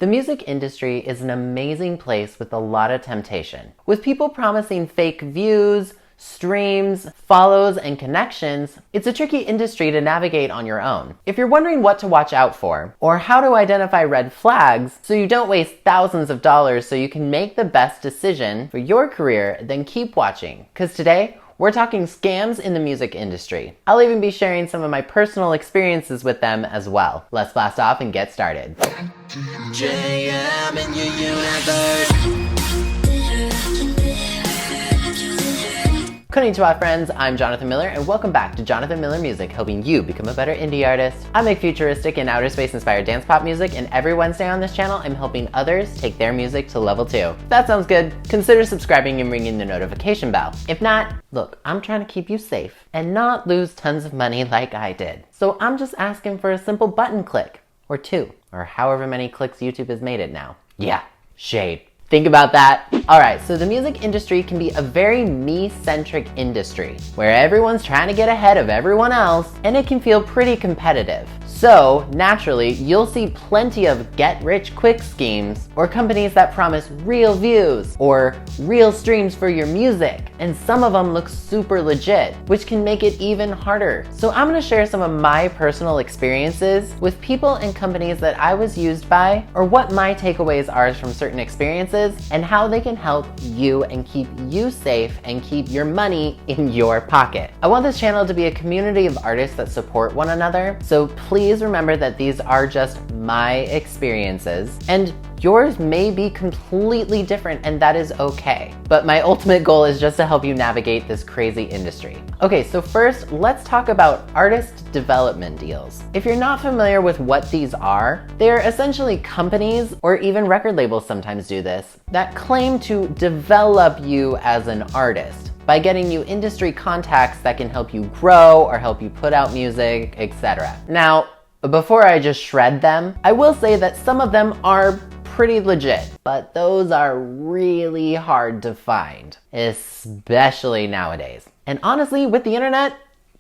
The music industry is an amazing place with a lot of temptation. With people promising fake views, streams, follows, and connections, it's a tricky industry to navigate on your own. If you're wondering what to watch out for, or how to identify red flags so you don't waste thousands of dollars so you can make the best decision for your career, then keep watching. Because today, we're talking scams in the music industry. I'll even be sharing some of my personal experiences with them as well. Let's blast off and get started. JM in your universe. Konnichiwa friends, I'm Jonathan Miller and welcome back to Jonathan Miller Music, helping you become a better indie artist. I make futuristic and outer space inspired dance pop music, and every Wednesday on this channel I'm helping others take their music to level 2. If that sounds good, consider subscribing and ringing the notification bell. If not, look, I'm trying to keep you safe and not lose tons of money like I did. So I'm just asking for a simple button click, or 2, or however many clicks YouTube has made it now. Yeah, shade. Think about that. Alright, so the music industry can be a very me-centric industry, where everyone's trying to get ahead of everyone else, and it can feel pretty competitive. So, naturally, you'll see plenty of get-rich-quick schemes, or companies that promise real views, or real streams for your music, and some of them look super legit, which can make it even harder. So I'm gonna share some of my personal experiences with people and companies that I was used by, or what my takeaways are from certain experiences, and how they can help you and keep you safe and keep your money in your pocket. I want this channel to be a community of artists that support one another, so please remember that these are just my experiences, and yours may be completely different, and that is okay. But my ultimate goal is just to help you navigate this crazy industry. Okay, so first, let's talk about artist development deals. If you're not familiar with what these are, they're essentially companies, or even record labels sometimes do this, that claim to develop you as an artist by getting you industry contacts that can help you grow or help you put out music, etc. Now, before I just shred them, I will say that some of them are pretty legit, but those are really hard to find, especially nowadays. And honestly, with the internet,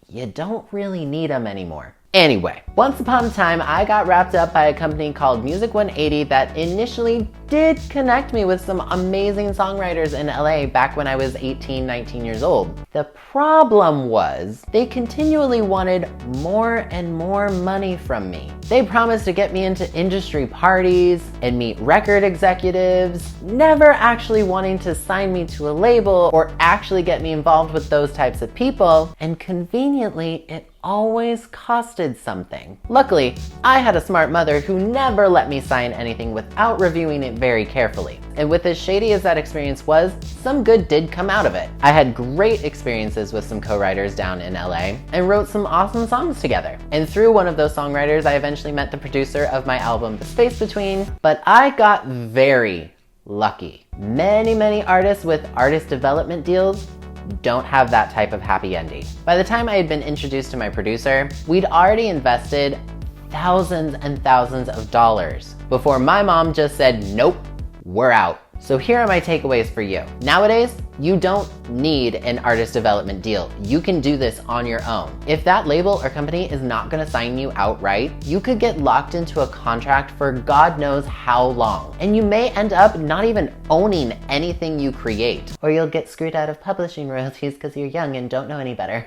you don't really need them anymore. Anyway, once upon a time, I got wrapped up by a company called Music 180 that initially did connect me with some amazing songwriters in LA back when I was 18, 19 years old. The problem was they continually wanted more and more money from me. They promised to get me into industry parties and meet record executives, never actually wanting to sign me to a label or actually get me involved with those types of people, and conveniently, it always costed something. Luckily, I had a smart mother who never let me sign anything without reviewing it very carefully. And with as shady as that experience was, some good did come out of it. I had great experiences with some co-writers down in LA and wrote some awesome songs together. And through one of those songwriters, I eventually met the producer of my album, The Space Between, but I got very lucky. Many artists with artist development deals don't have that type of happy ending. By the time I had been introduced to my producer, we'd already invested thousands and thousands of dollars before my mom just said, nope, we're out. So here are my takeaways for you. Nowadays, you don't need an artist development deal. You can do this on your own. If that label or company is not gonna sign you outright, you could get locked into a contract for God knows how long. And you may end up not even owning anything you create. Or you'll get screwed out of publishing royalties because you're young and don't know any better.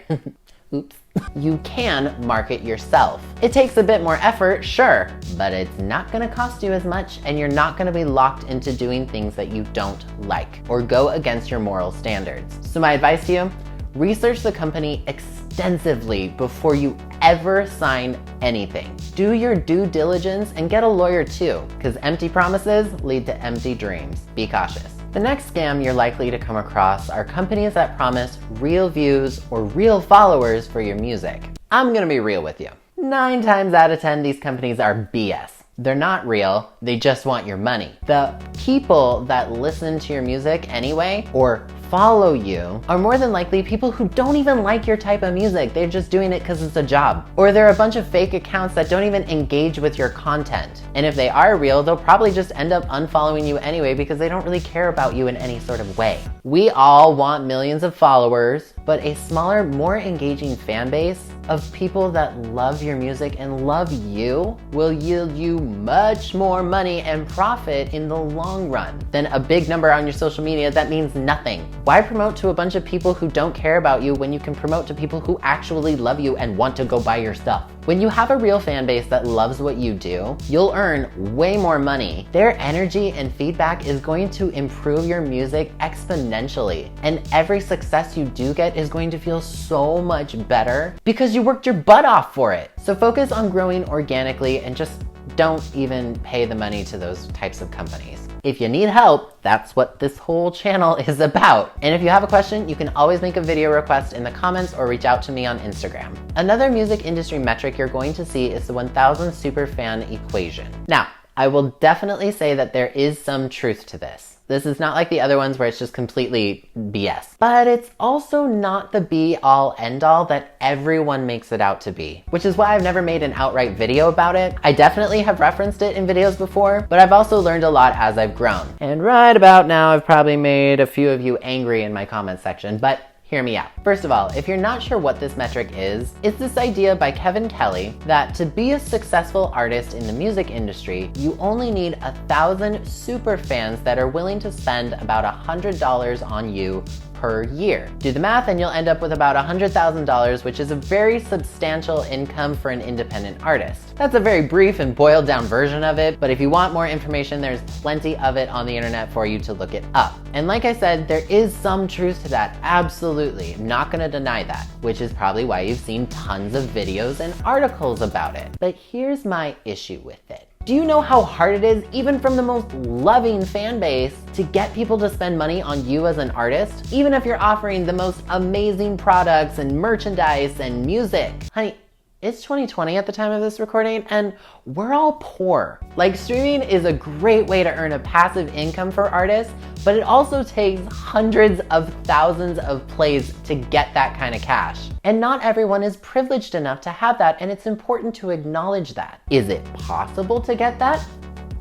Oops. You can market yourself. It takes a bit more effort, sure, but it's not gonna cost you as much, and you're not gonna be locked into doing things that you don't like or go against your moral standards. So my advice to you, research the company extensively before you ever sign anything. Do your due diligence and get a lawyer too, because empty promises lead to empty dreams. Be cautious. The next scam you're likely to come across are companies that promise real views or real followers for your music. I'm gonna be real with you. 9 times out of 10, these companies are BS. They're not real, they just want your money. The people that listen to your music anyway, or follow you, are more than likely people who don't even like your type of music. They're just doing it because it's a job. Or they're a bunch of fake accounts that don't even engage with your content. And if they are real, they'll probably just end up unfollowing you anyway because they don't really care about you in any sort of way. We all want millions of followers, but a smaller, more engaging fan base of people that love your music and love you will yield you much more money and profit in the long run than a big number on your social media that means nothing. Why promote to a bunch of people who don't care about you when you can promote to people who actually love you and want to go buy your stuff? When you have a real fan base that loves what you do, you'll earn way more money. Their energy and feedback is going to improve your music exponentially. And every success you do get is going to feel so much better because you worked your butt off for it. So focus on growing organically and just don't even pay the money to those types of companies. If you need help, that's what this whole channel is about. And if you have a question, you can always make a video request in the comments or reach out to me on Instagram. Another music industry metric you're going to see is the 1000 superfan equation. Now, I will definitely say that there is some truth to this. This is not like the other ones where it's just completely BS. But it's also not the be-all, end-all that everyone makes it out to be, which is why I've never made an outright video about it. I definitely have referenced it in videos before, but I've also learned a lot as I've grown. And right about now, I've probably made a few of you angry in my comment section, but hear me out. First of all, if you're not sure what this metric is, it's this idea by Kevin Kelly that to be a successful artist in the music industry, you only need 1,000 super fans that are willing to spend about $100 on you per year. Do the math and you'll end up with about $100,000, which is a very substantial income for an independent artist. That's a very brief and boiled down version of it, but if you want more information, there's plenty of it on the internet for you to look it up. And like I said, there is some truth to that, absolutely. I'm not gonna deny that, which is probably why you've seen tons of videos and articles about it. But here's my issue with it. Do you know how hard it is, even from the most loving fan base, to get people to spend money on you as an artist? Even if you're offering the most amazing products and merchandise and music. Honey, it's 2020 at the time of this recording, and we're all poor. Like, streaming is a great way to earn a passive income for artists, but it also takes hundreds of thousands of plays to get that kind of cash. And not everyone is privileged enough to have that, and it's important to acknowledge that. Is it possible to get that?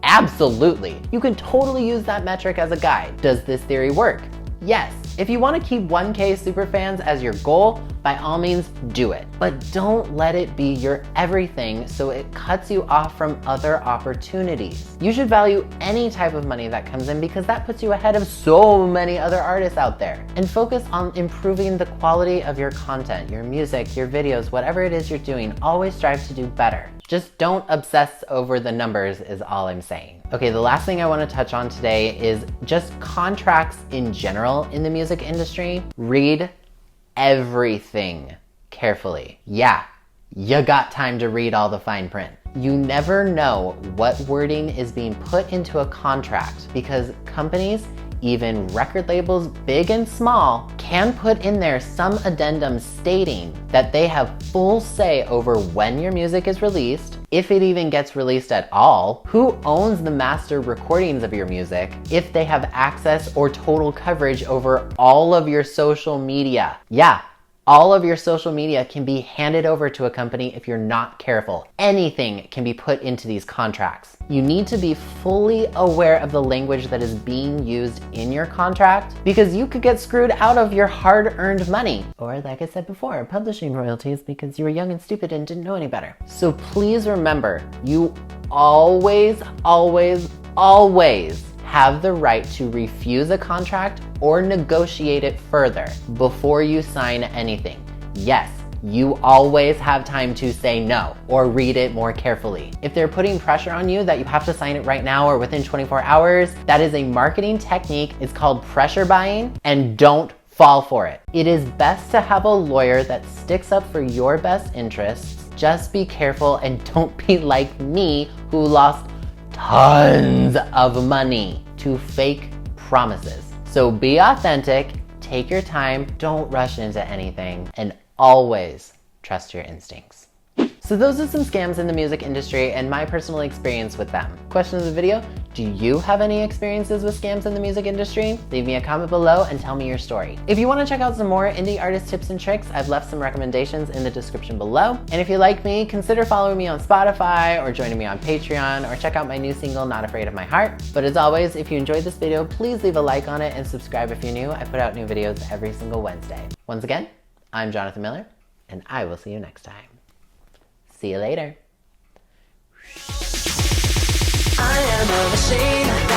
Absolutely. You can totally use that metric as a guide. Does this theory work? Yes. If you want to keep 1K superfans as your goal, by all means do it. But don't let it be your everything so it cuts you off from other opportunities. You should value any type of money that comes in because that puts you ahead of so many other artists out there. And focus on improving the quality of your content, your music, your videos, whatever it is you're doing. Always strive to do better. Just don't obsess over the numbers is all I'm saying. Okay, the last thing I want to touch on today is just contracts in general in the music industry. Read everything carefully. Yeah, you got time to read all the fine print. You never know what wording is being put into a contract because companies, even record labels, big and small, can put in there some addendum stating that they have full say over when your music is released, if it even gets released at all, who owns the master recordings of your music, if they have access or total coverage over all of your social media. Yeah. All of your social media can be handed over to a company if you're not careful. Anything can be put into these contracts. You need to be fully aware of the language that is being used in your contract because you could get screwed out of your hard-earned money. Or like I said before, publishing royalties because you were young and stupid and didn't know any better. So please remember, you always, always, always have the right to refuse a contract or negotiate it further before you sign anything. Yes, you always have time to say no or read it more carefully. If they're putting pressure on you that you have to sign it right now or within 24 hours, that is a marketing technique. It's called pressure buying, and don't fall for it. It is best to have a lawyer that sticks up for your best interests. Just be careful and don't be like me who lost tons of money to fake promises. So be authentic, take your time, don't rush into anything, and always trust your instincts. So those are some scams in the music industry and my personal experience with them. Question of the video, Do you have any experiences with scams in the music industry? Leave me a comment below and tell me your story. If you want to check out some more indie artist tips and tricks, I've left some recommendations in the description below. And if you like me, consider following me on Spotify or joining me on Patreon or check out my new single, Not Afraid of My Heart. But as always, if you enjoyed this video, please leave a like on it and subscribe if you're new. I put out new videos every single Wednesday. Once again, I'm Jonathan Miller, and I will see you next time. See you later. I am a machine.